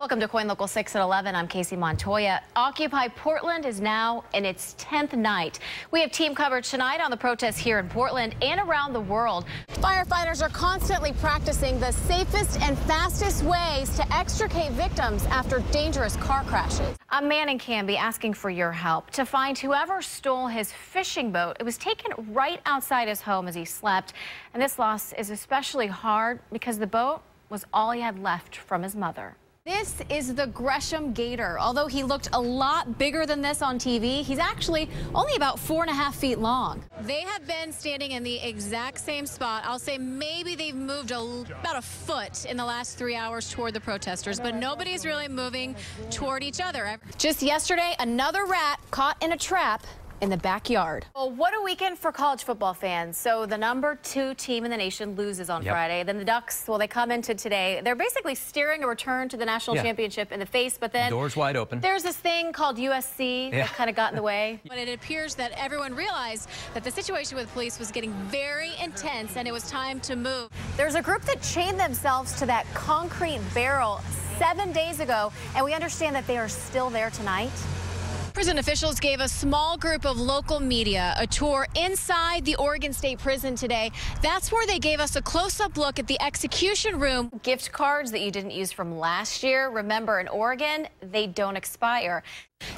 Welcome to Coin Local 6 at 11. I'm Kacey Montoya. Occupy Portland is now in its 10th night. We have team coverage tonight on the protests here in Portland and around the world. Firefighters are constantly practicing the safest and fastest ways to extricate victims after dangerous car crashes. A man in Canby asking for your help to find whoever stole his fishing boat. It was taken right outside his home as he slept. And this loss is especially hard because the boat was all he had left from his mother. This is the Gresham Gator. Although he looked a lot bigger than this on TV, he's actually only about 4.5 feet long. They have been standing in the exact same spot. I'll say maybe they've moved about a foot in the last 3 hours toward the protesters, but nobody's really moving toward each other. Just yesterday, another rat caught in a trap in the backyard. Well, what a weekend for college football fans. So the #2 team in the nation loses on Friday. Then the Ducks, well, they come into today. They're basically steering a return to the national championship in the face, but then doors wide open. There's this thing called USC that kind of got in the way. But it appears that everyone realized that the situation with police was getting very intense and it was time to move. There's a group that chained themselves to that concrete barrel 7 days ago, and we understand that they are still there tonight. Prison officials gave a small group of local media a tour inside the Oregon State Prison today. That's where they gave us a close-up look at the execution room. Gift cards that you didn't use from last year. Remember, in Oregon, they don't expire.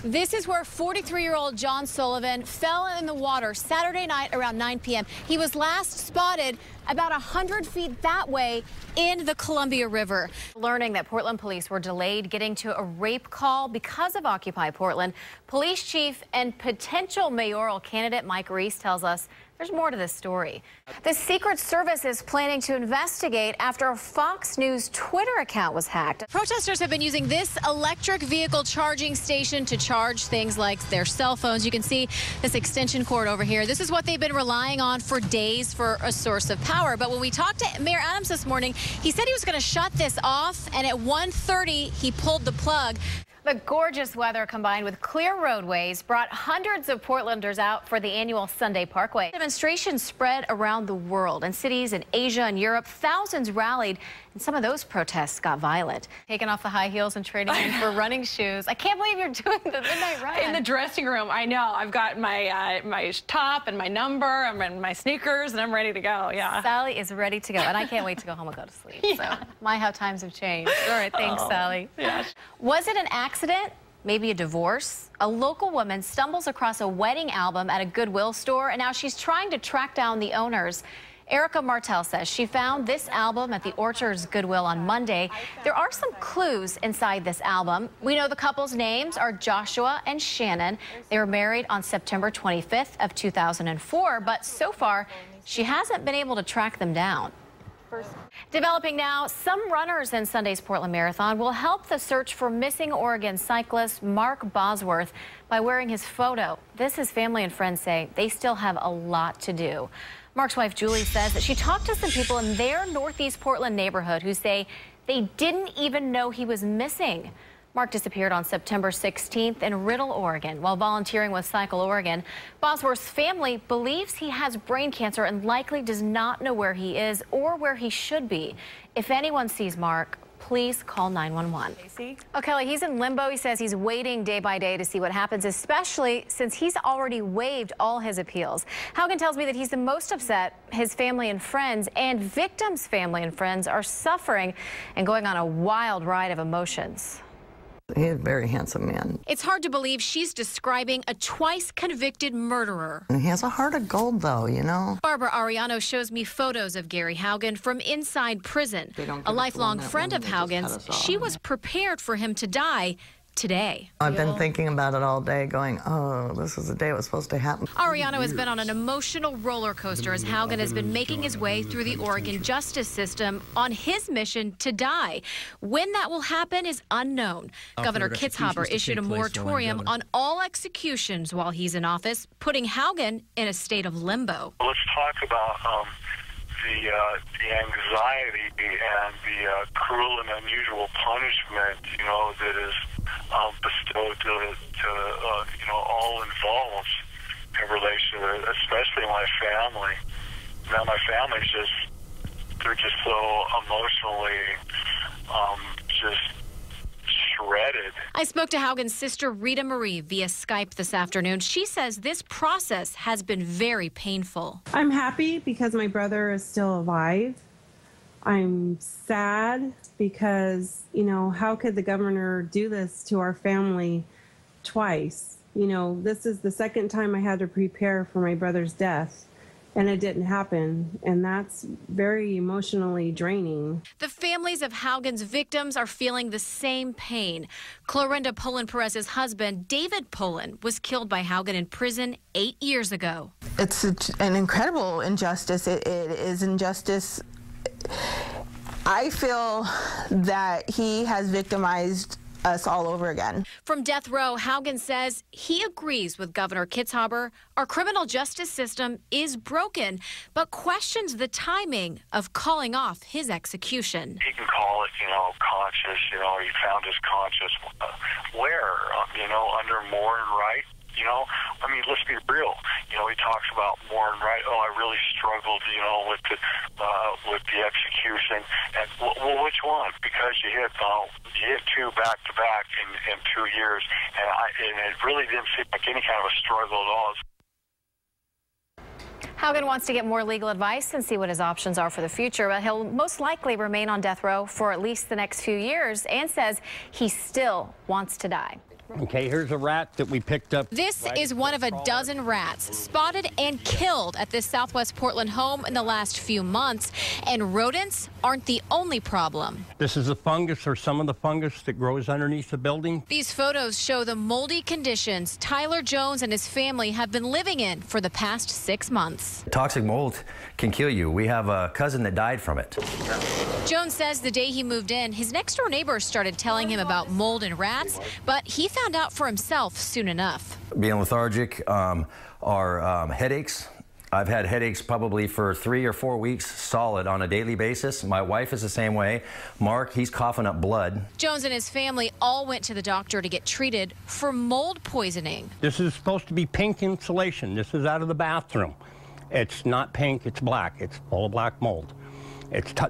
This is where 43-year-old John Sullivan fell in the water Saturday night around 9 p.m. He was last spotted about 100 feet that way in the Columbia River. Learning that Portland police were delayed getting to a rape call because of Occupy Portland, police chief and potential mayoral candidate Mike Reese tells us there's more to this story. The Secret Service is planning to investigate after a Fox News Twitter account was hacked. Protesters have been using this electric vehicle charging station to charge things like their cell phones. You can see this extension cord over here. This is what they've been relying on for days for a source of power. But when we talked to Mayor Adams this morning, he said he was going to shut this off, and at 1:30 he pulled the plug. The gorgeous weather combined with clear roadways brought hundreds of Portlanders out for the annual Sunday Parkway. Demonstrations spread around the world. In cities in Asia and Europe, thousands rallied, and some of those protests got violent. Taking off the high heels and trading in for running shoes. I can't believe you're doing the midnight run. In the dressing room, I know. I've got my my top and my number and my sneakers, and I'm ready to go, Sally is ready to go, and I can't wait to go home and go to sleep. So, my, how times have changed. All right, thanks, Sally. Was it an accident? Maybe a divorce? A local woman stumbles across a wedding album at a Goodwill store, and now she's trying to track down the owners. Erica Martell says she found this album at the Orchards Goodwill on Monday. There are some clues inside this album. We know the couple's names are Joshua and Shannon. They were married on September 25th of 2004, but so far she hasn't been able to track them down. Developing now, some runners in Sunday's Portland Marathon will help the search for missing Oregon cyclist Mark Bosworth by wearing his photo. This, his family and friends say, they still have a lot to do. Mark's wife Julie says that she talked to some people in their Northeast Portland neighborhood who say they didn't even know he was missing. Mark disappeared on September 16th in Riddle, Oregon, while volunteering with Cycle Oregon. Bosworth's family believes he has brain cancer and likely does not know where he is or where he should be. If anyone sees Mark, please call 911. Oh, Kelly, he's in limbo. He says he's waiting day by day to see what happens, especially since he's already waived all his appeals. Haugen tells me that he's the most upset. His family and friends and victims' family and friends are suffering and going on a wild ride of emotions. He's a very handsome man. It's hard to believe she's describing a twice-convicted murderer. And he has a heart of gold, though, you know. Barbara Ariano shows me photos of Gary Haugen from inside prison. A lifelong friend of Haugen's, she was prepared for him to die today. I've been thinking about it all day, going, oh, this is the day it was supposed to happen. Ariano has been on an emotional roller coaster as Haugen has been making his way through the Oregon justice system on his mission to die. When that will happen is unknown. Governor Kitzhaber issued a moratorium on all executions while he's in office, putting Haugen in a state of limbo. Let's talk about the anxiety and the cruel and unusual punishment, that is bestowed to all involved in relation to, especially my family. Now, my family's they're just so emotionally just I spoke to Haugen's sister, Rita Marie, via Skype this afternoon. She says this process has been very painful. I'm happy because my brother is still alive. I'm sad because, how could the governor do this to our family twice? This is the second time I had to prepare for my brother's death. And it didn't happen, and that's very emotionally draining. The families of Haugen's victims are feeling the same pain. Clorinda Pullen-Perez's husband, David Pullen, was killed by Haugen in prison 8 years ago. It's an incredible injustice. It is injustice. I feel that he has victimized us all over again. From death row, Haugen says he agrees with Governor Kitzhaber. Our criminal justice system is broken, but questions the timing of calling off his execution. He can call it, conscious, he found his conscious. Where? Under Moore and Wright? Let's be real. He talks about Moore and Wright. Oh, I really struggled, with the execution. And well, which one? Because you hit two back to back in 2 years, and it really didn't seem like any kind of a struggle at all. Haugen wants to get more legal advice and see what his options are for the future, but he'll most likely remain on death row for at least the next few years and says he still wants to die. Okay, here's a rat that we picked up. This is one of a dozen rats spotted and killed at this Southwest Portland home in the last few months. And rodents aren't the only problem. This is a fungus, or some of the fungus that grows underneath the building. These photos show the moldy conditions Tyler Jones and his family have been living in for the past 6 months. Toxic mold can kill you. We have a cousin that died from it. Jones says the day he moved in, his next door neighbors started telling him about mold and rats, but he found out for himself soon enough. Being lethargic, are headaches. I've had headaches probably for 3 or 4 weeks solid on a daily basis. My wife is the same way. Mark, he's coughing up blood. Jones and his family all went to the doctor to get treated for mold poisoning. This is supposed to be pink insulation. This is out of the bathroom. It's not pink, it's black. It's full of black mold.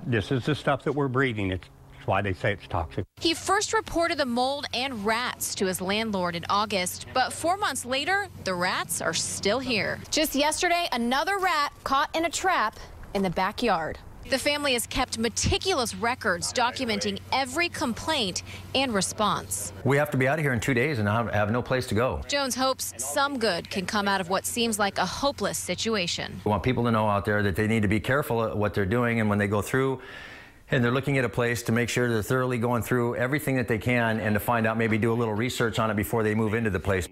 This is the stuff that we're breathing. It's why they say it's toxic. He first reported the mold and rats to his landlord in August, but 4 months later, the rats are still here. Just yesterday, another rat caught in a trap in the backyard. The family has kept meticulous records documenting every complaint and response. We have to be out of here in 2 days and have no place to go. Jones hopes some good can come out of what seems like a hopeless situation. We want people to know out there that they need to be careful at what they're doing, and when they go through and they're looking at a place, to make sure they're thoroughly going through everything that they can and to find out, maybe do a little research on it before they move into the place.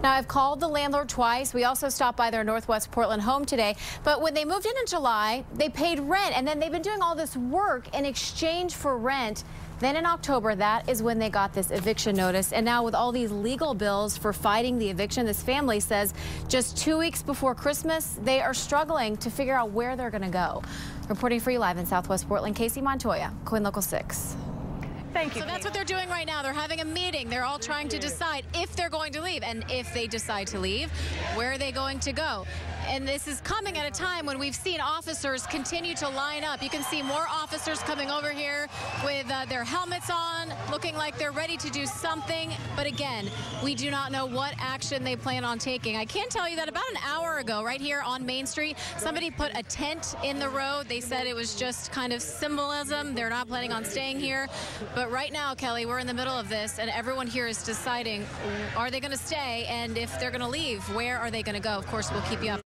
Now, I've called the landlord twice. We also stopped by their Northwest Portland home today. But when they moved in July, they paid rent, and then they've been doing all this work in exchange for rent. Then in October, that is when they got this eviction notice. And now with all these legal bills for fighting the eviction, this family says just 2 weeks before Christmas, they are struggling to figure out where they're going to go. Reporting for you live in Southwest Portland, Kacey Montoya, KOIN Local 6. Thank you. So that's what they're doing right now. They're having a meeting. They're all trying to decide if they're going to leave. And if they decide to leave, where are they going to go? And this is coming at a time when we've seen officers continue to line up. You can see more officers coming over here with their helmets on, looking like they're ready to do something. But again, we do not know what action they plan on taking. I can tell you that about an hour ago, right here on Main Street, somebody put a tent in the road. They said it was just kind of symbolism. They're not planning on staying here. But right now, Kelly, we're in the middle of this, and everyone here is deciding, are they going to stay? And if they're going to leave, where are they going to go? Of course, we'll keep you up.